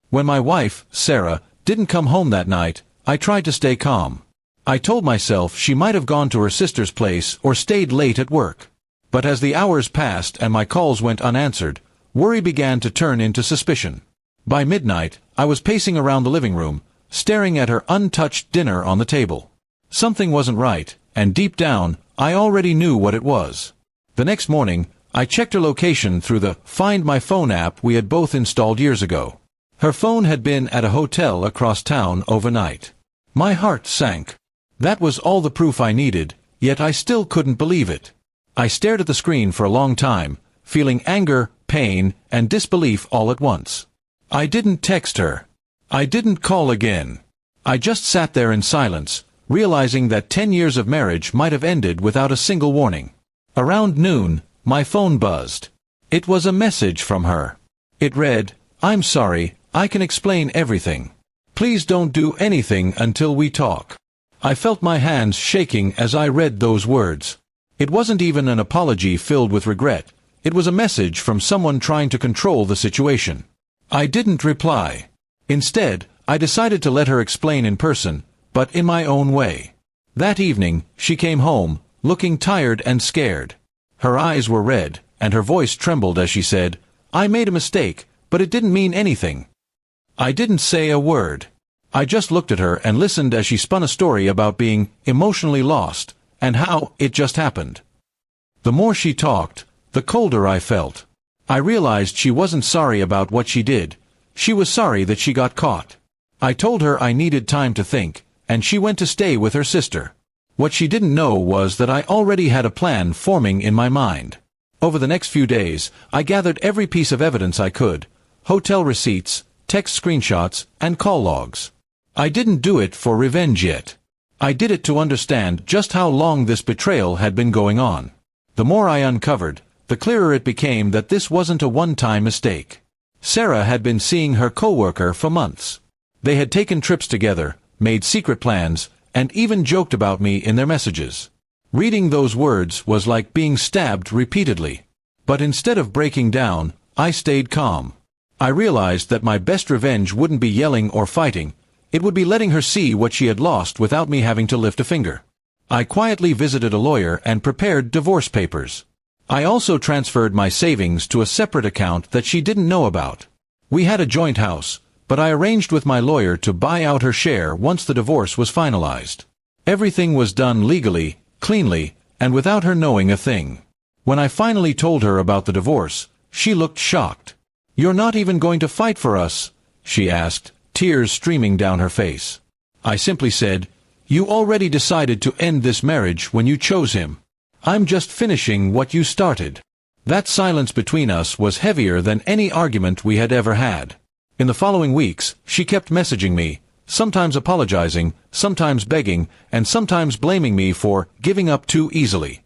When my wife, Sarah, didn't come home that night, I tried to stay calm. I told myself she might have gone to her sister's place or stayed late at work. But as the hours passed and my calls went unanswered, worry began to turn into suspicion. By midnight, I was pacing around the living room, staring at her untouched dinner on the table. Something wasn't right, and deep down, I already knew what it was. The next morning, I checked her location through the Find My Phone app we had both installed years ago. Her phone had been at a hotel across town overnight. My heart sank. That was all the proof I needed, yet I still couldn't believe it. I stared at the screen for a long time, feeling anger, pain, and disbelief all at once. I didn't text her. I didn't call again. I just sat there in silence, realizing that 10 years of marriage might have ended without a single warning. Around noon, my phone buzzed. It was a message from her. It read, "I'm sorry, I can explain everything. Please don't do anything until we talk." I felt my hands shaking as I read those words. It wasn't even an apology filled with regret. It was a message from someone trying to control the situation. I didn't reply. Instead, I decided to let her explain in person, but in my own way. That evening, she came home, looking tired and scared. Her eyes were red, and her voice trembled as she said, "I made a mistake, but it didn't mean anything." I didn't say a word. I just looked at her and listened as she spun a story about being emotionally lost, and how it just happened. The more she talked, the colder I felt. I realized she wasn't sorry about what she did. She was sorry that she got caught. I told her I needed time to think, and she went to stay with her sister. What she didn't know was that I already had a plan forming in my mind. Over the next few days, I gathered every piece of evidence I could: hotel receipts, text screenshots, and call logs. I didn't do it for revenge yet. I did it to understand just how long this betrayal had been going on. The more I uncovered, the clearer it became that this wasn't a one-time mistake. Sarah had been seeing her coworker for months. They had taken trips together, made secret plans, and even joked about me in their messages. Reading those words was like being stabbed repeatedly. But instead of breaking down, I stayed calm. I realized that my best revenge wouldn't be yelling or fighting. It would be letting her see what she had lost without me having to lift a finger. I quietly visited a lawyer and prepared divorce papers. I also transferred my savings to a separate account that she didn't know about. We had a joint house, but I arranged with my lawyer to buy out her share once the divorce was finalized. Everything was done legally, cleanly, and without her knowing a thing. When I finally told her about the divorce, she looked shocked. "You're not even going to fight for us?" she asked, tears streaming down her face. I simply said, "You already decided to end this marriage when you chose him. I'm just finishing what you started." That silence between us was heavier than any argument we had ever had. In the following weeks, she kept messaging me, sometimes apologizing, sometimes begging, and sometimes blaming me for giving up too easily.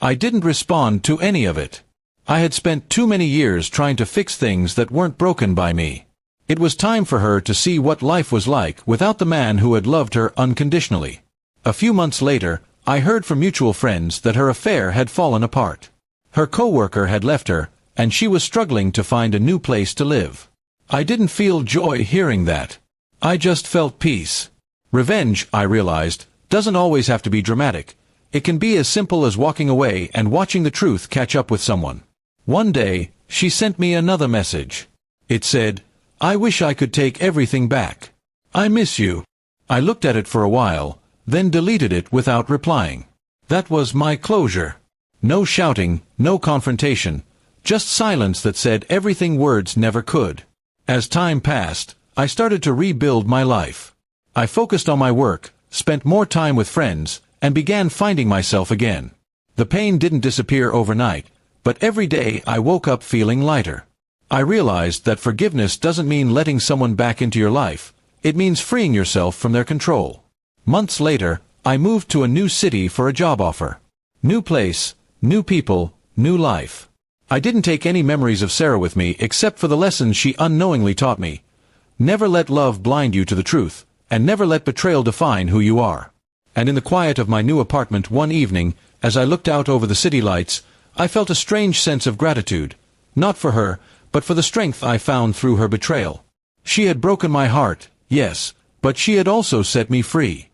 I didn't respond to any of it. I had spent too many years trying to fix things that weren't broken by me. It was time for her to see what life was like without the man who had loved her unconditionally. A few months later, I heard from mutual friends that her affair had fallen apart. Her coworker had left her, and she was struggling to find a new place to live. I didn't feel joy hearing that. I just felt peace. Revenge, I realized, doesn't always have to be dramatic. It can be as simple as walking away and watching the truth catch up with someone. One day, she sent me another message. It said, "I wish I could take everything back. I miss you." I looked at it for a while, then deleted it without replying. That was my closure. No shouting, no confrontation, just silence that said everything words never could. As time passed, I started to rebuild my life. I focused on my work, spent more time with friends, and began finding myself again. The pain didn't disappear overnight, but every day I woke up feeling lighter. I realized that forgiveness doesn't mean letting someone back into your life. It means freeing yourself from their control. Months later, I moved to a new city for a job offer. New place, new people, new life. I didn't take any memories of Sarah with me except for the lessons she unknowingly taught me. Never let love blind you to the truth, and never let betrayal define who you are. And in the quiet of my new apartment one evening, as I looked out over the city lights, I felt a strange sense of gratitude, not for her, but for the strength I found through her betrayal. She had broken my heart, yes, but she had also set me free.